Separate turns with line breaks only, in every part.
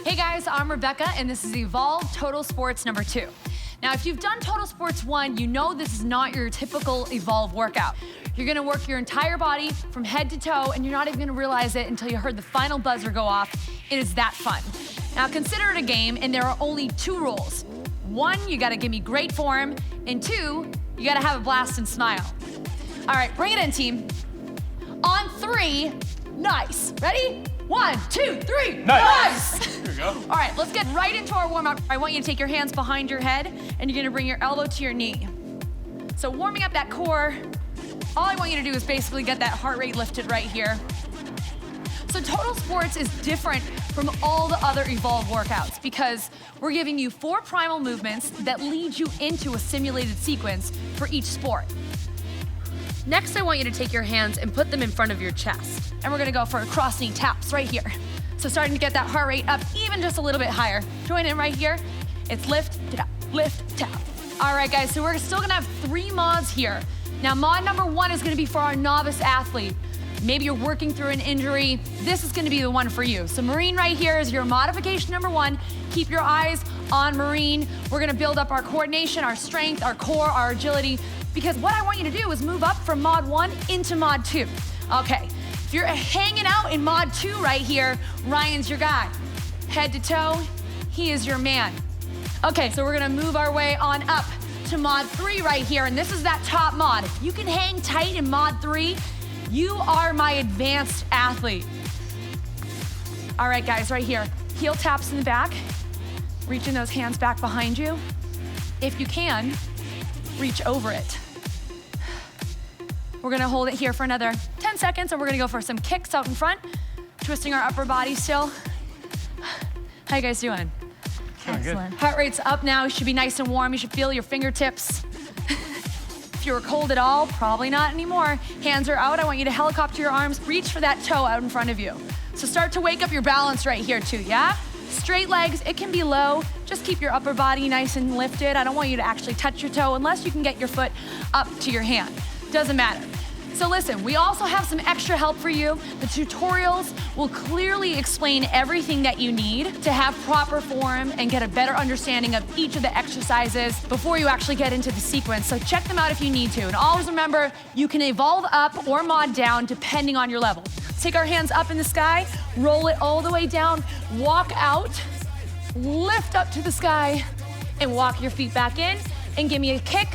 Hey guys, I'm Rebecca, and this is Evolve Total Sports number 2. Now, if you've done Total Sports 1, you know this is not your typical Evolve workout. You're gonna work your entire body from head to toe, and you're not even gonna realize it until you heard the final buzzer go off. It is that fun. Now, consider it a game, and there are only 2 rules. 1, you gotta give me great form, and 2, you gotta have a blast and smile. All right, bring it in, team. On 3, nice. Ready? 1, 2, 3, nice!
Here we go.
All right, let's get right into our warm-up. I want you to take your hands behind your head, and you're gonna bring your elbow to your knee. So warming up that core, all I want you to do is basically get that heart rate lifted right here. So Total Sports is different from all the other Evolve workouts because we're giving you 4 primal movements that lead you into a simulated sequence for each sport. Next, I want you to take your hands and put them in front of your chest. And we're gonna go for cross knee taps right here. So starting to get that heart rate up even just a little bit higher. Join in right here. It's lift, tap, lift, tap. All right, guys, so we're still gonna have 3 mods here. Now, mod number 1 is gonna be for our novice athlete. Maybe you're working through an injury. This is gonna be the one for you. So Marine right here is your modification number 1. Keep your eyes on Marine. We're gonna build up our coordination, our strength, our core, our agility, because what I want you to do is move up from mod 1 into mod 2. Okay, if you're hanging out in mod 2 right here, Ryan's your guy. Head to toe, he is your man. Okay, so we're gonna move our way on up to mod 3 right here, and this is that top mod. If you can hang tight in mod 3, you are my advanced athlete. All right, guys, right here. Heel taps in the back, reaching those hands back behind you. If you can, reach over it. We're gonna hold it here for another 10 seconds, and we're gonna go for some kicks out in front, twisting our upper body still. How you guys doing?
Excellent.
Heart rate's up now. You should be nice and warm. You should feel your fingertips. If you were cold at all, probably not anymore. Hands are out. I want you to helicopter your arms. Reach for that toe out in front of you. So start to wake up your balance right here too, yeah? Straight legs, it can be low. Just keep your upper body nice and lifted. I don't want you to actually touch your toe unless you can get your foot up to your hand. Doesn't matter. So listen, we also have some extra help for you. The tutorials will clearly explain everything that you need to have proper form and get a better understanding of each of the exercises before you actually get into the sequence. So check them out if you need to. And always remember, you can evolve up or mod down depending on your level. Take our hands up in the sky, roll it all the way down, walk out, lift up to the sky, and walk your feet back in, and give me a kick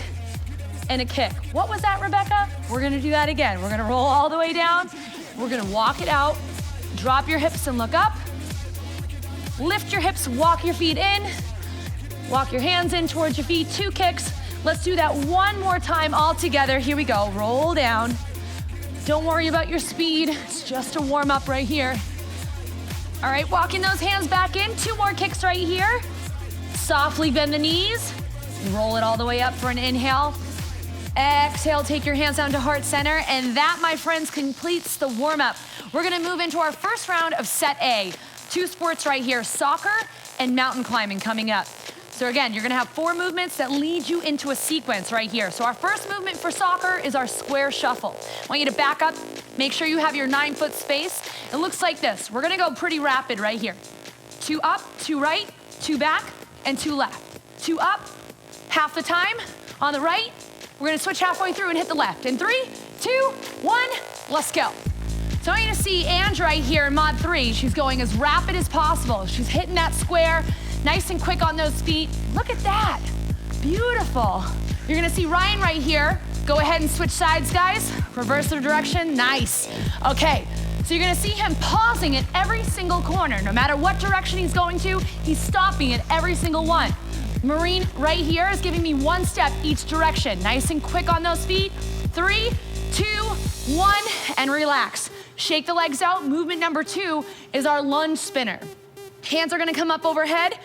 and a kick. What was that, Rebecca? We're gonna do that again. We're gonna roll all the way down. We're gonna walk it out, drop your hips and look up. Lift your hips, walk your feet in. Walk your hands in towards your feet, 2 kicks. Let's do that one more time all together. Here we go, roll down. Don't worry about your speed. It's just a warm up right here. All right, walking those hands back in. 2 more kicks right here. Softly bend the knees. Roll it all the way up for an inhale. Exhale, take your hands down to heart center, and that, my friends, completes the warm-up. We're gonna move into our first round of set A. 2 sports right here, soccer and mountain climbing coming up. So again, you're gonna have 4 movements that lead you into a sequence right here. So our first movement for soccer is our square shuffle. I want you to back up, make sure you have your 9-foot space. It looks like this. We're gonna go pretty rapid right here. 2 up, 2 right, 2 back, and 2 left. 2 up, half the time. On the right, we're gonna switch halfway through and hit the left. In 3, 2, 1, let's go. So I want you to see Ange right here in mod 3. She's going as rapid as possible. She's hitting that square, nice and quick on those feet. Look at that, beautiful. You're gonna see Ryan right here. Go ahead and switch sides, guys. Reverse the direction, nice. Okay, so you're gonna see him pausing at every single corner. No matter what direction he's going to, he's stopping at every single one. Marine right here is giving me 1 step each direction. Nice and quick on those feet. 3, 2, 1, and relax. Shake the legs out. Movement number 2 is our lunge spinner. Hands are gonna come up overhead.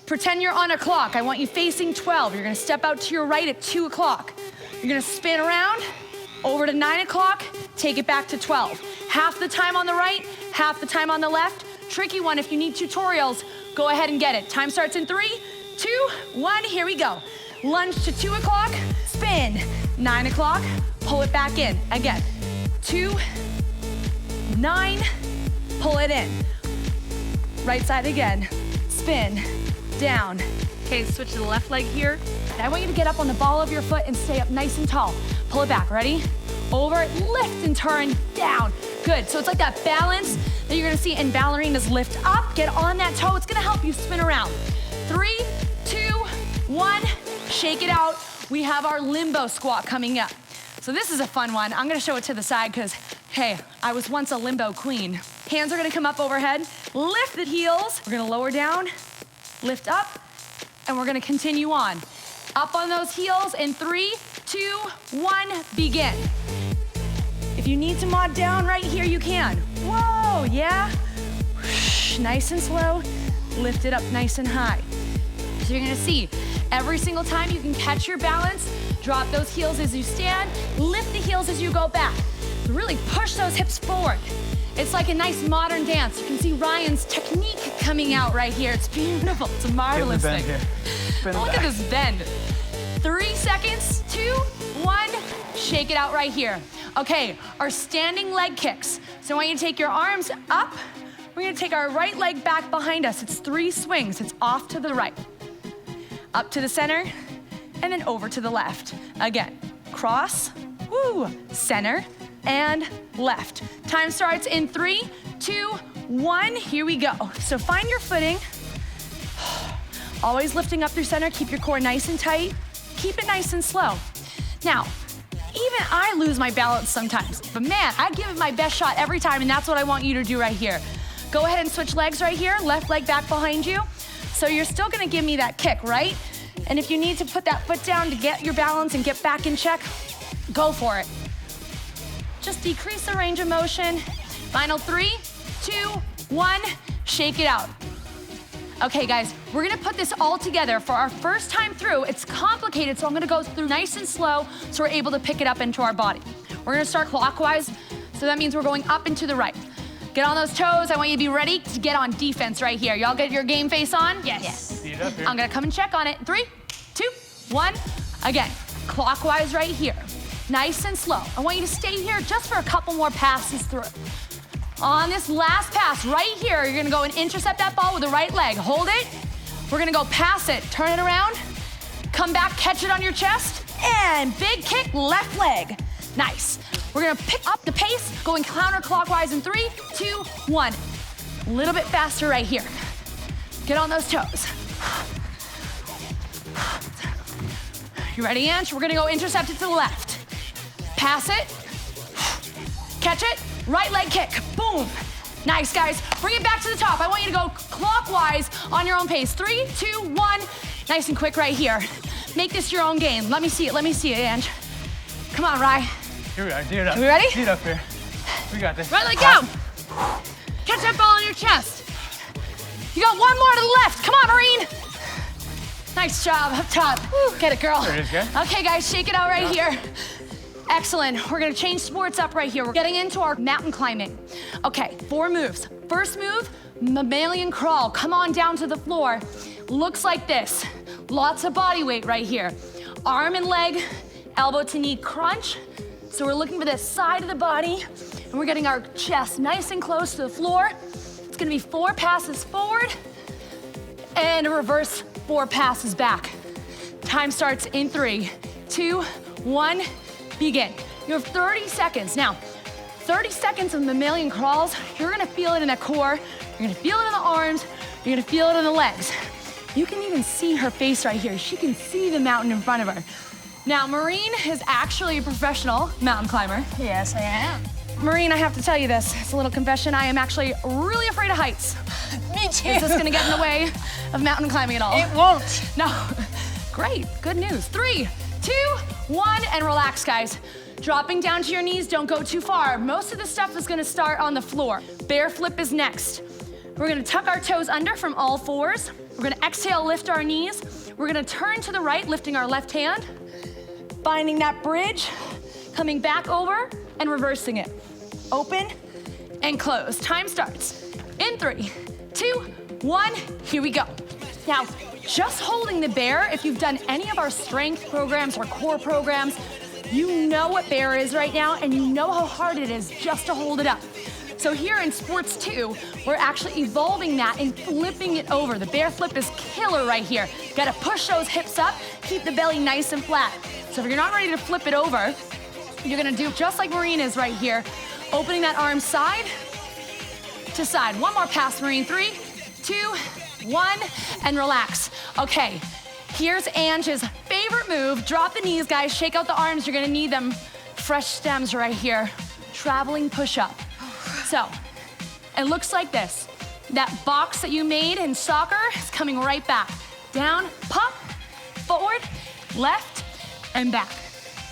Pretend you're on a clock. I want you facing 12. You're gonna step out to your right at 2 o'clock. You're gonna spin around, over to 9 o'clock, take it back to 12. Half the time on the right, half the time on the left. Tricky one. If you need tutorials, go ahead and get it. Time starts in 3, 2, 1, here we go. Lunge to 2 o'clock, spin. 9 o'clock, pull it back in. Again, 2, 9, pull it in. Right side again. Spin, down. Okay, switch to the left leg here. And I want you to get up on the ball of your foot and stay up nice and tall. Pull it back, ready? Over, lift and turn, down. Good, so it's like that balance that you're gonna see in ballerinas. Lift up, get on that toe. It's gonna help you spin around. 3, 2, 1, shake it out. We have our limbo squat coming up. So this is a fun one. I'm gonna show it to the side because, hey, I was once a limbo queen. Hands are gonna come up overhead, lift the heels. We're gonna lower down, lift up, and we're gonna continue on. Up on those heels in 3, 2, 1, begin. If you need to mod down right here, you can. Whoa, yeah. Nice and slow, lift it up nice and high. So you're gonna see, every single time you can catch your balance, drop those heels as you stand, lift the heels as you go back. Really push those hips forward. It's like a nice modern dance. You can see Ryan's technique coming out right here. It's beautiful, it's a marvelous thing. Look at this bend. 3 seconds, 2, 1, shake it out right here. Okay, our standing leg kicks. So I want you to take your arms up. We're gonna take our right leg back behind us. It's 3 swings, it's off to the right. Up to the center, and then over to the left. Again, cross, woo, center, and left. Time starts in 3, 2, 1, here we go. So find your footing. Always lifting up through center, keep your core nice and tight. Keep it nice and slow. Now, even I lose my balance sometimes, but man, I give it my best shot every time, and that's what I want you to do right here. Go ahead and switch legs right here, left leg back behind you. So you're still gonna give me that kick, right? And if you need to put that foot down to get your balance and get back in check, go for it. Just decrease the range of motion. Final 3, 2, 1, shake it out. Okay, guys, we're gonna put this all together for our first time through. It's complicated, so I'm gonna go through nice and slow so we're able to pick it up into our body. We're gonna start clockwise, so that means we're going up and to the right. Get on those toes. I want you to be ready to get on defense right here. Y'all get your game face on? Yes.
Feet up here.
I'm gonna come and check on it. 3, 2, 1. Again, clockwise right here. Nice and slow. I want you to stay here just for a couple more passes through. On this last pass right here, you're gonna go and intercept that ball with the right leg. Hold it. We're gonna go pass it, turn it around, come back, catch it on your chest, and big kick, left leg. Nice. We're gonna pick up the pace, going counterclockwise in 3, 2, 1. A little bit faster right here. Get on those toes. You ready, Ange? We're gonna go intercept it to the left. Pass it, catch it, right leg kick, boom. Nice, guys. Bring it back to the top. I want you to go clockwise on your own pace. 3, 2, 1. Nice and quick right here. Make this your own game. Let me see it, Ange. Come on, Rye.
Here we are, tee it up.
Are we ready?
Tee it up here. We got this.
Right leg, go. Catch that ball on your chest. You got one more to the left. Come on, Marine. Nice job up top. Woo. Get it, girl.
There it is, guys.
Okay, guys, shake it out right here. Excellent. We're gonna change sports up right here. We're getting into our mountain climbing. Okay, 4 moves. First move, mammalian crawl. Come on down to the floor. Looks like this. Lots of body weight right here. Arm and leg, elbow to knee crunch. So we're looking for this side of the body, and we're getting our chest nice and close to the floor. It's gonna be 4 passes forward, and a reverse 4 passes back. Time starts in 3, 2, 1, begin. You have 30 seconds. Now, 30 seconds of mammalian crawls, you're gonna feel it in the core, you're gonna feel it in the arms, you're gonna feel it in the legs. You can even see her face right here. She can see the mountain in front of her. Now, Maureen is actually a professional mountain climber.
Yes, I am.
Maureen, I have to tell you this. It's a little confession. I am actually really afraid of heights.
Me too.
Is this gonna get in the way of mountain climbing at all?
It won't.
No. Great, good news. 3, 2, 1, and relax, guys. Dropping down to your knees, don't go too far. Most of the stuff is gonna start on the floor. Bear flip is next. We're gonna tuck our toes under from all 4s. We're gonna exhale, lift our knees. We're gonna turn to the right, lifting our left hand. Finding that bridge, coming back over and reversing it. Open and close. Time starts in 3, 2, 1, here we go. Now, just holding the bear, if you've done any of our strength programs or core programs, you know what bear is right now, and you know how hard it is just to hold it up. So So here in sports 2, we're actually evolving that and flipping it over. The bear flip is killer right here. Gotta push those hips up, keep the belly nice and flat. So if you're not ready to flip it over, you're gonna do just like Marine is right here, opening that arm side to side. One more pass, Marine. 3, 2, 1, and relax. Okay, here's Ange's favorite move. Drop the knees, guys. Shake out the arms. You're gonna need them. Fresh stems right here. Traveling push-up. So, it looks like this. That box that you made in soccer is coming right back. Down, pop, forward, left, and back.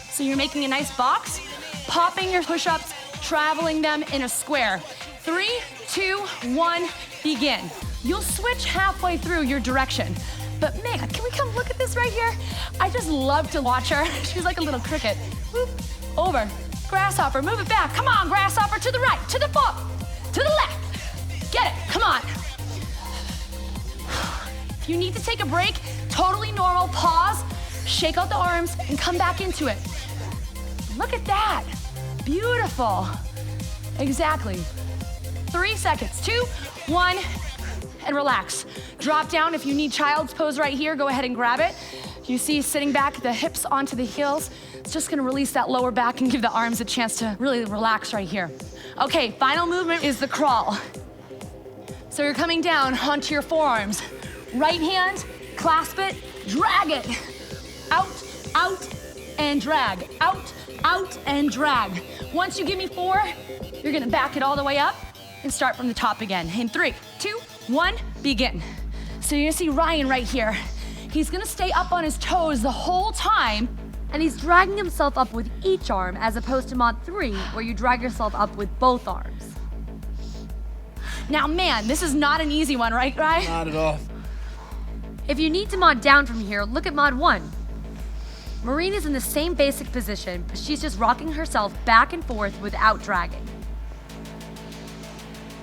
So you're making a nice box, popping your push-ups, traveling them in a square. 3, 2, 1, begin. You'll switch halfway through your direction. But man, can we come look at this right here? I just love to watch her. She's like a little cricket. Whoop, over, grasshopper, move it back. Come on, grasshopper, to the right, to the foot, to the left. Get it, come on. If you need to take a break, totally normal, pause, shake out the arms, and come back into it. Look at that, beautiful. Exactly. 3 seconds, 2, 1, and relax. Drop down. If you need child's pose right here, go ahead and grab it. You see sitting back, the hips onto the heels. It's just gonna release that lower back and give the arms a chance to really relax right here. Okay, final movement is the crawl. So you're coming down onto your forearms. Right hand, clasp it, drag it. Out, out, and drag. Out, out, and drag. Once you give me 4, you're gonna back it all the way up and start from the top again. In 3, 2, 1, begin. So you're gonna see Ryan right here. He's gonna stay up on his toes the whole time,
and he's dragging himself up with each arm as opposed to mod 3, where you drag yourself up with both arms.
Now, man, this is not an easy one, right, Ryan?
Not at all.
If you need to mod down from here, look at mod 1. Marine is in the same basic position, but she's just rocking herself back and forth without dragging.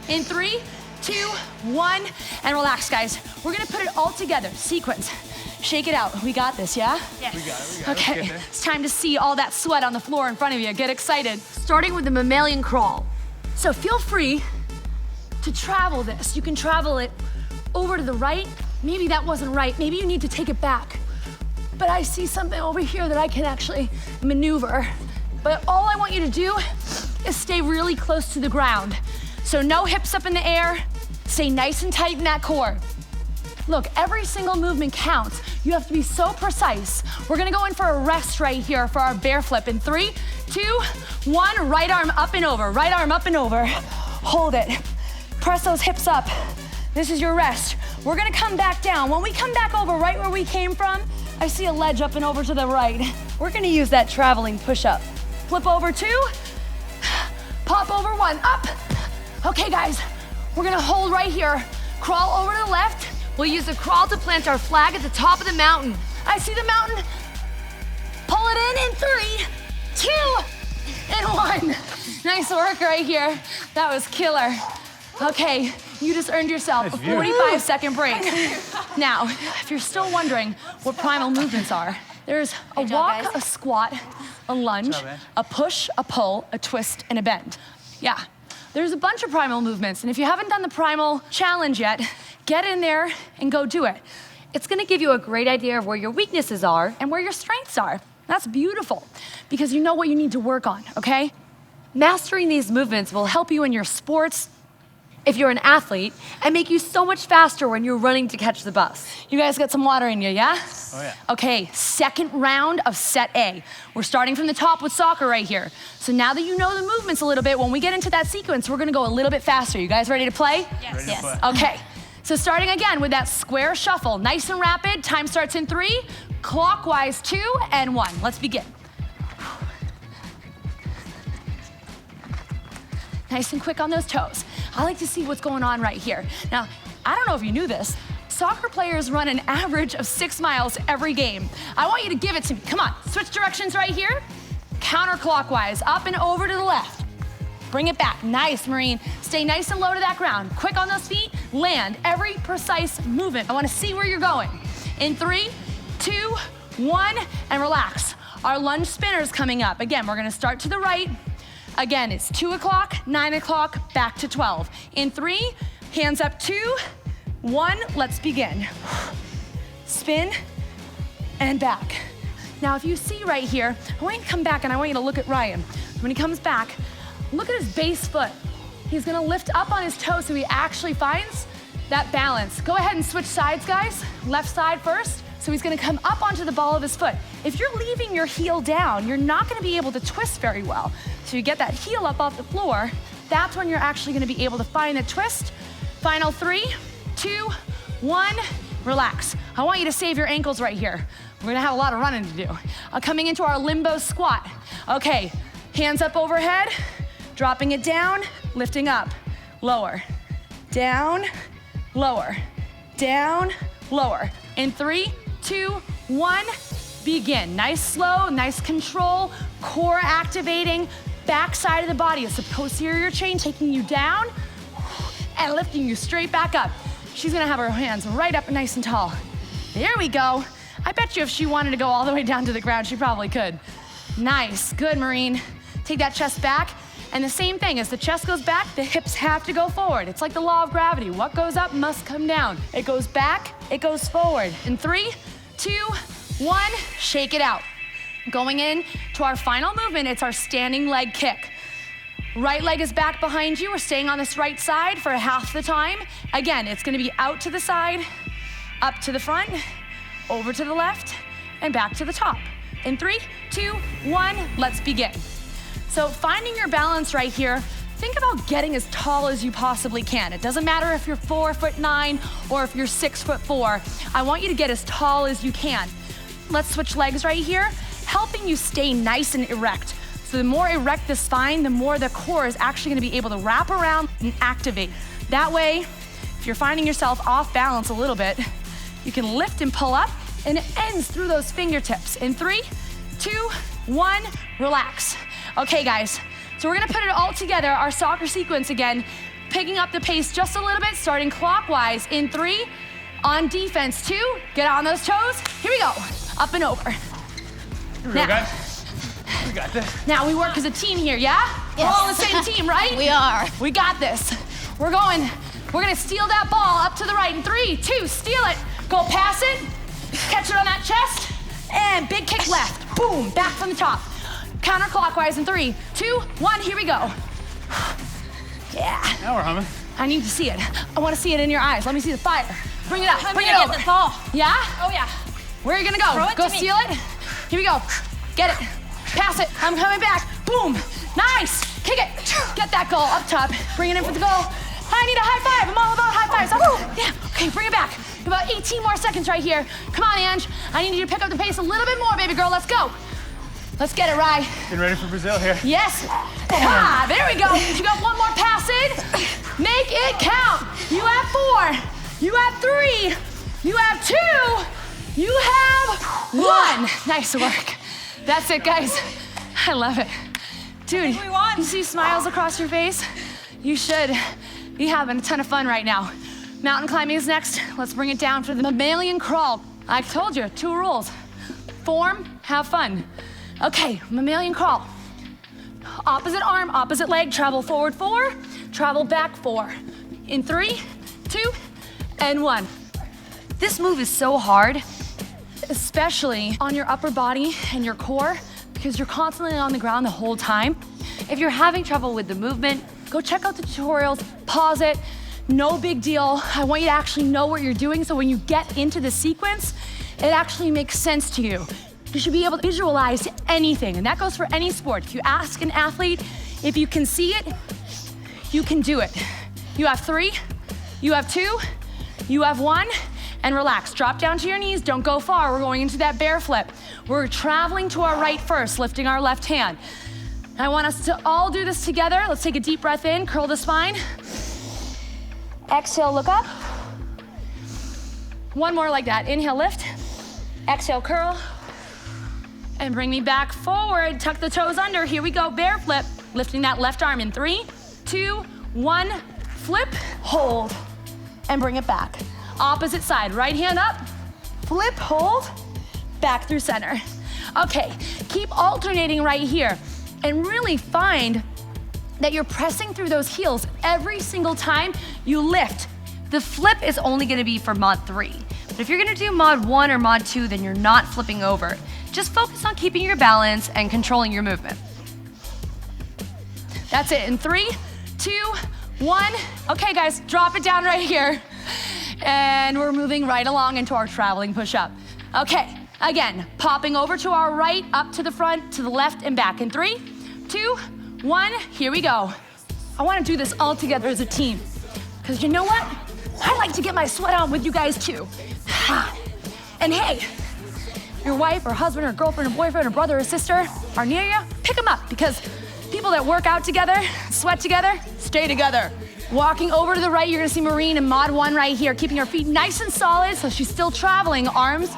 In 3, 2, 1, and relax, guys. We're gonna put it all together, sequence. Shake it out. We got this, yeah?
Yes.
We got it.
Okay,
Let's get there.
it's time to see all that sweat on the floor in front of you. Get excited.
Starting with the mammalian crawl.
So feel free to travel this. You can travel it over to the right. Maybe that wasn't right. Maybe you need to take it back. But I see something over here that I can actually maneuver. But all I want you to do is stay really close to the ground. So no hips up in the air. Stay nice and tight in that core. Look, every single movement counts. You have to be so precise. We're gonna go in for a rest right here for our bear flip. In 3, 2, 1, right arm up and over. Right arm up and over. Hold it. Press those hips up. This is your rest. We're gonna come back down. When we come back over right where we came from, I see a ledge up and over to the right. We're gonna use that traveling push-up. Flip over 2, pop over 1, up. Okay, guys, we're gonna hold right here. Crawl over to the left.
We'll use the crawl to plant our flag at the top of the mountain.
I see the mountain. Pull it in 3, 2, and 1. Nice work right here. That was killer. Okay, you just earned yourself
Nice
a
view.
45-second break. Now, if you're still wondering what primal movements are, there's a
job,
walk,
guys.
a squat, a lunge,
job, Ange.
a push, a pull, a twist, and a bend. Yeah, there's a bunch of primal movements, and if you haven't done the primal challenge yet, get in there and go do it.
It's gonna give you a great idea of where your weaknesses are
And where your strengths are. That's beautiful, because you know what you need to work on, okay?
Mastering these movements will help you in your sports, if you're an athlete, and make you so much faster when you're running to catch the bus.
You guys got some water in you, yeah?
Oh, yeah.
Okay, second round of set A. We're starting from the top with soccer right here. So now that you know the movements a little bit, when we get into that sequence, we're gonna go a little bit faster. You guys ready to play?
Yes.
Ready to play.
Okay, so starting again with that square shuffle. Nice and rapid, time starts in 3, clockwise 2, and 1. Let's begin. Nice and quick on those toes. I like to see what's going on right here. Now, I don't know if you knew this, soccer players run an average of 6 miles every game. I want you to give it to me. Come on, switch directions right here. Counterclockwise, up and over to the left. Bring it back, nice, Marine. Stay nice and low to that ground. Quick on those feet, land every precise movement. I wanna see where you're going. In 3, 2, 1, and relax. Our lunge spinner's coming up. Again, we're gonna start to the right, Again, it's 2 o'clock, 9 o'clock, back to 12. In 3, hands up, 2, 1, let's begin. Spin and back. Now, if you see right here, I want you to come back and I want you to look at Ryan. When he comes back, look at his base foot. He's gonna lift up on his toe so he actually finds that balance. Go ahead and switch sides, guys. Left side first. So he's gonna come up onto the ball of his foot. If you're leaving your heel down, you're not gonna be able to twist very well. So you get that heel up off the floor, that's when you're actually gonna be able to find the twist. Final 3, 2, 1, relax. I want you to save your ankles right here. We're gonna have a lot of running to do. Coming into our limbo squat. Okay, hands up overhead, dropping it down, lifting up, lower, down, lower, down, lower. In 3, 2, 1, begin. Nice slow, nice control, core activating, back side of the body. It's the posterior chain taking you down and lifting you straight back up. She's gonna have her hands right up nice and tall. There we go. I bet you if she wanted to go all the way down to the ground, she probably could. Nice, good, Marine. Take that chest back. And the same thing, as the chest goes back, the hips have to go forward. It's like the law of gravity. What goes up must come down. It goes back, it goes forward. In 3, 2, 1, shake it out. Going in to our final movement, it's our standing leg kick. Right leg is back behind you. We're staying on this right side for half the time. Again, it's gonna be out to the side, up to the front, over to the left, and back to the top. In 3, 2, 1, let's begin. So finding your balance right here, think about getting as tall as you possibly can. It doesn't matter if you're 4'9" or if you're 6'4". I want you to get as tall as you can. Let's switch legs right here, helping you stay nice and erect. So the more erect the spine, the more the core is actually gonna be able to wrap around and activate. That way, if you're finding yourself off balance a little bit, you can lift and pull up, and it ends through those fingertips. In 3, 2, 1, relax. Okay, guys, so we're gonna put it all together, our soccer sequence again, picking up the pace just a little bit, starting clockwise. In 3, on defense, 2, get on those toes. Here we go, up and over.
Here we go, guys. We got this.
Now we work as a team here, yeah?
Yes.
We're all on the same team, right?
We are.
We got this. We're gonna steal that ball up to the right. In 3, 2, steal it. Go pass it, catch it on that chest, and big kick left. Boom, back from the top. Counterclockwise in 3, 2, 1, here we go. Yeah.
Now we're humming.
I need to see it. I wanna see it in your eyes. Let me see the fire. Bring it up,
I'm
bring it
gonna
over.
get the ball.
Yeah?
Oh yeah.
Where are you gonna go?
Throw it
Go
to me.
steal it. Here we go. Get it. Pass it. I'm coming back. Boom. Nice. Kick it. Get that goal up top. Bring it in for the goal. I need a high five. I'm all about high fives. Yeah. Okay, bring it back. About 18 more seconds right here. Come on, Ange. I need you to pick up the pace a little bit more, baby girl. Let's go. Let's get it, Rye.
Getting ready for Brazil here.
Yes. Ah, there we go. You got one more pass in. Make it count. You have 4. You have 3. You have 2. You have 1. Nice work. That's it, guys. I love it. Dude,
we won.
you see smiles across your face? You should be having a ton of fun right now. Mountain climbing is next. Let's bring it down for the mammalian crawl. I told you, 2 rules. Form, have fun. Okay, mammalian crawl. Opposite arm, opposite leg, travel forward 4, travel back 4. In 3, 2, and 1.
This move is so hard.
Especially on your upper body and your core, because you're constantly on the ground the whole time.
If you're having trouble with the movement,
Go check out the tutorials, pause it, no big deal. I want you to actually know what you're doing so when you get into the sequence, it actually makes sense to you. You should be able to visualize anything, and that goes for any sport. If you ask an athlete, if you can see it, you can do it. You have 3, you have 2, you have 1, and relax. Drop down to your knees, don't go far. We're going into that bear flip. We're traveling to our right first, lifting our left hand. I want us to all do this together. Let's take a deep breath in, curl the spine. Exhale, look up. One more like that. Inhale, lift. Exhale, curl. And bring me back forward. Tuck the toes under. Here we go, bear flip. Lifting that left arm in 3, 2, 1. Flip, hold, and bring it back. Opposite side, right hand up. Flip, hold, back through center. Okay, keep alternating right here and really find that you're pressing through those heels every single time you lift. The flip is only gonna be for mod 3. But if you're gonna do mod 1 or mod 2, then you're not flipping over. Just focus on keeping your balance and controlling your movement. That's it in 3, 2, 1. Okay guys, drop it down right here. And we're moving right along into our traveling push-up. Okay, again, popping over to our right, up to the front, to the left, and back in 3, 2, 1, here we go. I wanna do this all together as a team. Because you know what? I like to get my sweat on with you guys too. And hey, your wife or husband or girlfriend or boyfriend or brother or sister are near you, pick them up, because people that work out together, sweat together, stay together. Walking over to the right, you're gonna see Maureen in mod 1 right here, keeping her feet nice and solid so she's still traveling. Arms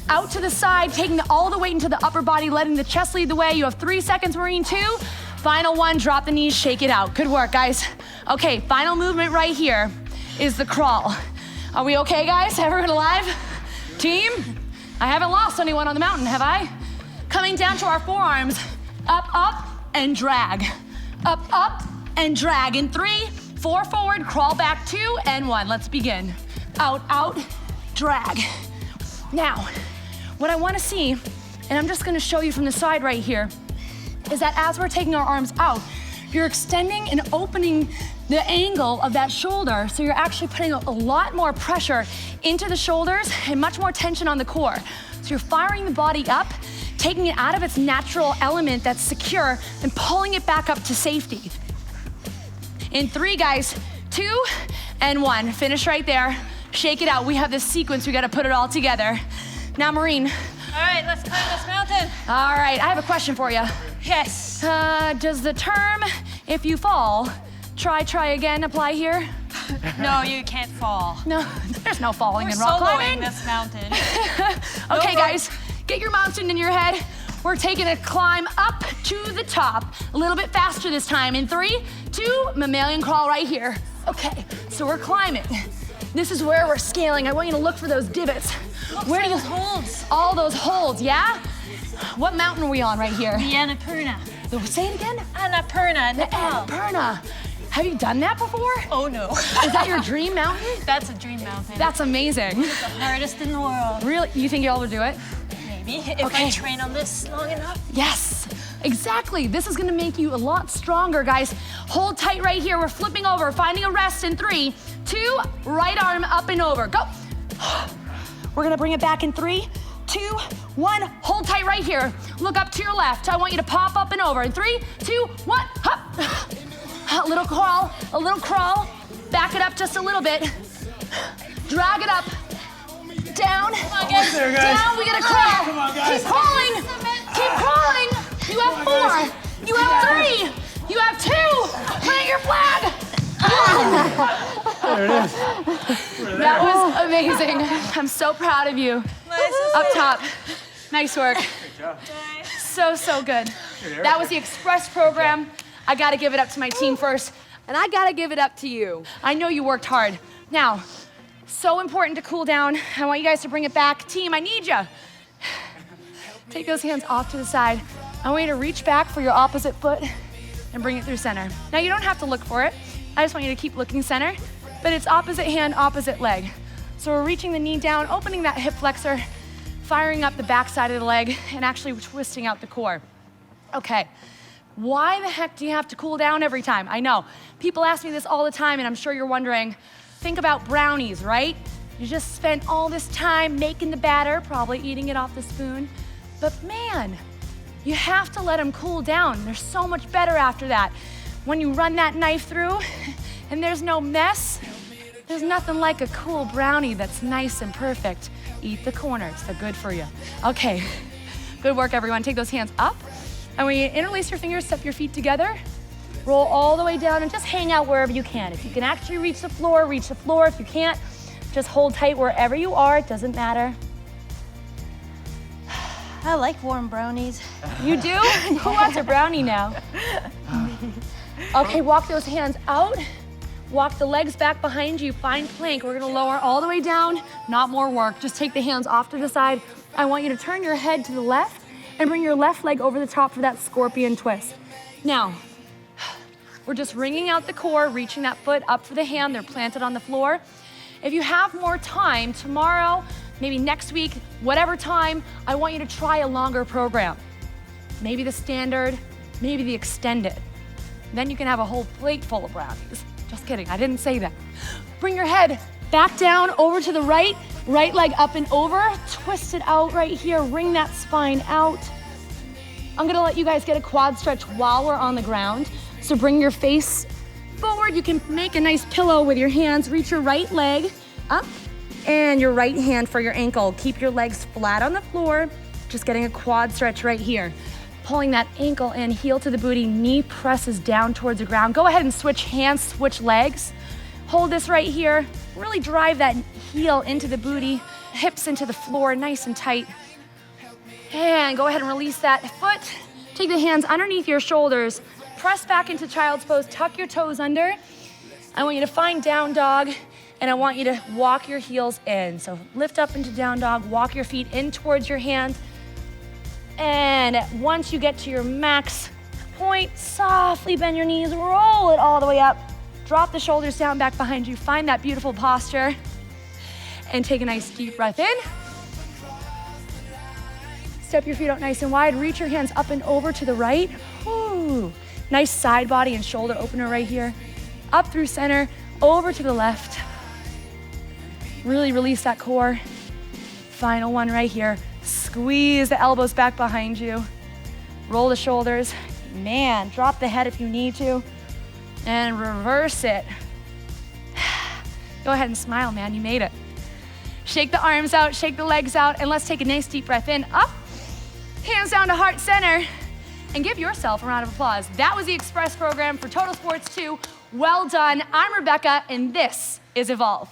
out to the side, taking all the weight into the upper body, letting the chest lead the way. You have 3 seconds, Maureen, 2. Final 1, drop the knees, shake it out. Good work, guys. Okay, final movement right here is the crawl. Are we okay, guys? Everyone alive? Team? I haven't lost anyone on the mountain, have I? Coming down to our forearms, up, up, and drag. Up, up, and drag. In 3, 4 forward, crawl back, 2, and 1. Let's begin. Out, out, drag. Now, what I wanna see, and I'm just gonna show you from the side right here, is that as we're taking our arms out, you're extending and opening the angle of that shoulder, so you're actually putting a lot more pressure into the shoulders and much more tension on the core. So you're firing the body up, taking it out of its natural element that's secure, and pulling it back up to safety. In 3, guys, 2, and 1. Finish right there. Shake it out. We have this sequence, we gotta put it all together. Now, Maureen.
All right, let's climb this mountain.
All right, I have a question for you.
Yes.
Does the term, if you fall, try again apply here?
No, you can't fall.
No, there's no falling
We're
in rock
soloing
climbing.
this mountain.
Okay, guys, get your mountain in your head. We're taking a climb up to the top, a little bit faster this time. In 3, 2, mammalian crawl right here. Okay, so we're climbing. This is where we're scaling. I want you to look for those divots. Where do you
holds?
All those holds, yeah? What mountain are we on right here?
The Annapurna.
Say it again.
Annapurna,
The
Nepal.
Annapurna. Have you done that before?
Oh no.
Is that your dream mountain?
That's a dream mountain.
That's amazing.
the hardest in the world.
Really? You think you'll ever do it?
Maybe, if I train on this long enough.
Yes, exactly. This is gonna make you a lot stronger, guys. Hold tight right here. We're flipping over, finding a rest in 3, 2, right arm up and over. Go. We're gonna bring it back in 3, 2, 1. Hold tight right here. Look up to your left. I want you to pop up and over. In 3, 2, 1, hop. A little crawl, a little crawl. Back it up just a little bit. Drag it up. Down.
Come on, guys.
There, guys.
Down, we gotta crawl.
Come on, guys.
Keep crawling. Keep crawling. You have 4. You have 3. You have 2. Plant your flag.
There it is.
That was amazing. I'm so proud of you. Up top. Nice work. So good. That was the Express program. I gotta give it up to my team first, and I gotta give it up to you. I know you worked hard. Now, so important to cool down. I want you guys to bring it back. Team, I need you. Take those hands off to the side. I want you to reach back for your opposite foot and bring it through center. Now, you don't have to look for it. I just want you to keep looking center, but it's opposite hand, opposite leg. So we're reaching the knee down, opening that hip flexor, firing up the back side of the leg, and actually twisting out the core. Okay, why the heck do you have to cool down every time? I know, people ask me this all the time, and I'm sure you're wondering, think about brownies, right? You just spent all this time making the batter, probably eating it off the spoon, but man, you have to let them cool down. They're so much better after that. When you run that knife through and there's no mess, there's nothing like a cool brownie that's nice and perfect. Eat the corners, they're good for you. Okay, good work everyone. Take those hands up. And when you interlace your fingers, step your feet together, roll all the way down and just hang out wherever you can. If you can actually reach the floor, reach the floor. If you can't, just hold tight wherever you are, it doesn't matter.
I like warm brownies.
You do? Who wants a brownie now? Okay, walk those hands out. Walk the legs back behind you, find plank. We're gonna lower all the way down, not more work. Just take the hands off to the side. I want you to turn your head to the left and bring your left leg over the top for that scorpion twist. Now, We're just wringing out the core, reaching that foot up for the hand. They're planted on the floor. If you have more time, tomorrow, maybe next week, whatever time, I want you to try a longer program. Maybe the standard, maybe the extended. Then you can have a whole plate full of brownies. Just kidding, I didn't say that. Bring your head back down, over to the right leg up and over, twist it out right here, wring that spine out. I'm gonna let you guys get a quad stretch while we're on the ground. So bring your face forward. You can make a nice pillow with your hands. Reach your right leg up and your right hand for your ankle. Keep your legs flat on the floor. Just getting a quad stretch right here. Pulling that ankle in, heel to the booty, knee presses down towards the ground. Go ahead and switch hands, switch legs. Hold this right here. Really drive that heel into the booty, hips into the floor, nice and tight. And go ahead and release that foot. Take the hands underneath your shoulders. Press back into child's pose, tuck your toes under. I want you to find down dog, and I want you to walk your heels in. So lift up into down dog, walk your feet in towards your hand. And once you get to your max point, softly bend your knees, roll it all the way up. Drop the shoulders down back behind you. Find that beautiful posture. And take a nice deep breath in. Step your feet out nice and wide. Reach your hands up and over to the right. Woo. Nice side body and shoulder opener right here. Up through center, over to the left. Really release that core. Final one right here. Squeeze the elbows back behind you. Roll the shoulders. Man, drop the head if you need to. And reverse it. Go ahead and smile, man, you made it. Shake the arms out, shake the legs out, and let's take a nice deep breath in. Up, hands down to heart center, and give yourself a round of applause. That was the Express program for Total Sports 2. Well done. I'm Rebecca, and this is Evolve.